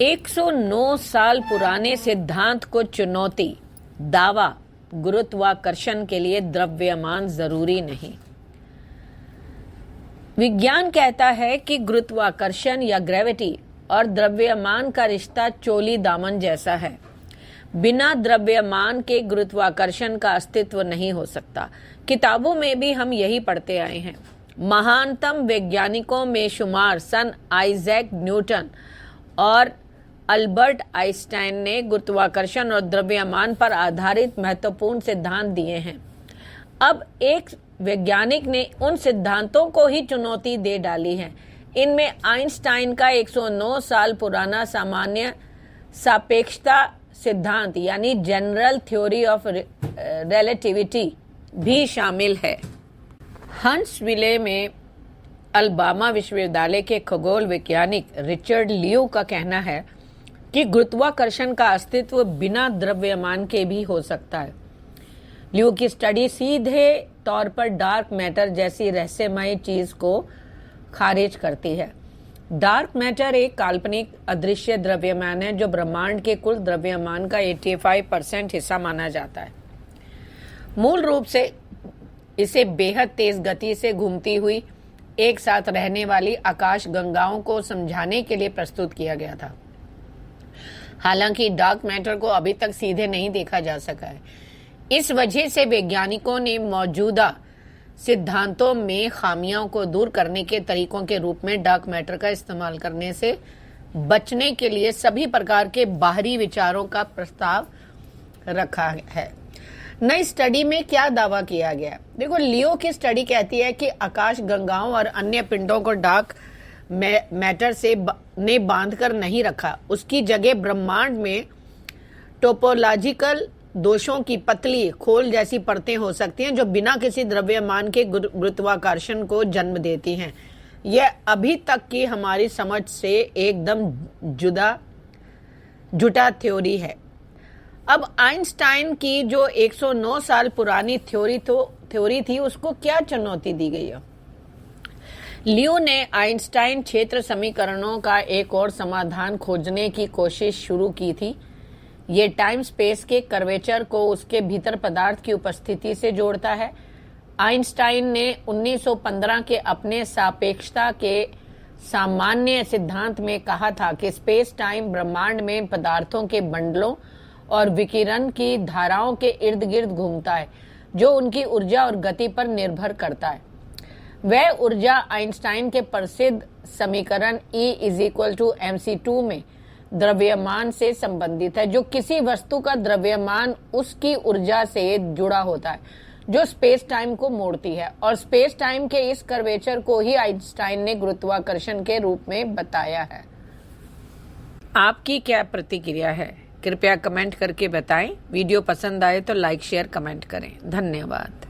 109 साल पुराने सिद्धांत को चुनौती, दावा, गुरुत्वाकर्षण के लिए द्रव्यमान जरूरी नहीं। विज्ञान कहता है कि गुरुत्वाकर्षण या ग्रेविटी और द्रव्यमान का रिश्ता चोली दामन जैसा है। बिना द्रव्यमान के गुरुत्वाकर्षण का अस्तित्व नहीं हो सकता। किताबों में भी हम यही पढ़ते आए हैं। महानतम वैज्ञानिकों में शुमार सन आइजैक न्यूटन और अल्बर्ट आइंस्टाइन ने गुरुत्वाकर्षण और द्रव्यमान पर आधारित महत्वपूर्ण सिद्धांत दिए हैं। अब एक वैज्ञानिक ने उन सिद्धांतों को ही चुनौती दे डाली है। इनमें आइंस्टाइन का 109 साल पुराना सामान्य सापेक्षता सिद्धांत यानी जनरल थ्योरी ऑफ रिलेटिविटी भी शामिल है। हंट्सविले में अलबामा विश्वविद्यालय के खगोल वैज्ञानिक रिचर्ड लियो का कहना है कि गुरुत्वाकर्षण का अस्तित्व बिना द्रव्यमान के भी हो सकता है। लियो की स्टडी सीधे तौर पर डार्क मैटर जैसी रहस्यमय चीज को खारिज करती है। डार्क मैटर एक काल्पनिक अदृश्य द्रव्यमान है जो ब्रह्मांड के कुल द्रव्यमान का 85% हिस्सा माना जाता है। मूल रूप से इसे बेहद तेज गति से घूमती हुई एक साथ रहने वाली आकाश गंगाओं को समझाने के लिए प्रस्तुत किया गया था। हालांकि डार्क मैटर को अभी तक सीधे नहीं देखा जा सका है। इस वजह से वैज्ञानिकों ने मौजूदा सिद्धांतों में खामियों को दूर करने के तरीकों के रूप में डार्क मैटर का इस्तेमाल करने से बचने के लिए सभी प्रकार के बाहरी विचारों का प्रस्ताव रखा है। नई स्टडी में क्या दावा किया गया? देखो, लियो की स्टडी कहती है कि आकाश गंगाओं और अन्य पिंडों को डार्क मैटर से ने बांधकर नहीं रखा। उसकी जगह ब्रह्मांड में टोपोलॉजिकल दोषों की पतली खोल जैसी परतें हो सकती हैं जो बिना किसी द्रव्यमान के गुरुत्वाकर्षण को जन्म देती हैं। यह अभी तक की हमारी समझ से एकदम जुटा थ्योरी है। अब आइंस्टाइन की जो 109 साल पुरानी थ्योरी थी उसको क्या चुनौती दी गई है? लियो ने आइंस्टाइन क्षेत्र समीकरणों का एक और समाधान खोजने की कोशिश शुरू की थी। ये टाइम स्पेस के कर्वेचर को उसके भीतर पदार्थ की उपस्थिति से जोड़ता है। आइंस्टाइन ने 1915 के अपने सापेक्षता के सामान्य सिद्धांत में कहा था कि स्पेस टाइम ब्रह्मांड में पदार्थों के बंडलों और विकिरण की धाराओं के इर्द गिर्द घूमता है जो उनकी ऊर्जा और गति पर निर्भर करता है। वह ऊर्जा आइंस्टाइन के प्रसिद्ध समीकरण E=mc2 में द्रव्यमान से संबंधित है, जो किसी वस्तु का द्रव्यमान उसकी ऊर्जा से जुड़ा होता है जो स्पेस टाइम को मोड़ती है। और स्पेस टाइम के इस कर्वेचर को ही आइंस्टाइन ने गुरुत्वाकर्षण के रूप में बताया है। आपकी क्या प्रतिक्रिया है? कृपया कमेंट करके बताएं। वीडियो पसंद आए तो लाइक शेयर कमेंट करें। धन्यवाद।